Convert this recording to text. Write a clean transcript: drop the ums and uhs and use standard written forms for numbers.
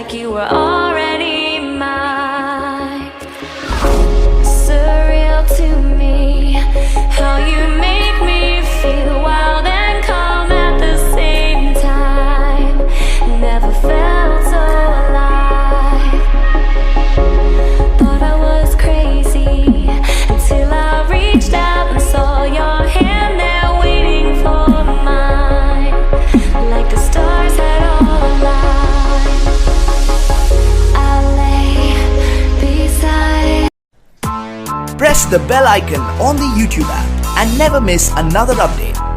like you were already mine. Surreal to me how you make me feel wild and calm at the same time. Never felt so alive. Thought I was crazy until I reached out and saw your hand there waiting for mine, like the stars had all aligned. I lay beside. Press the bell icon on the YouTube app and never miss another update.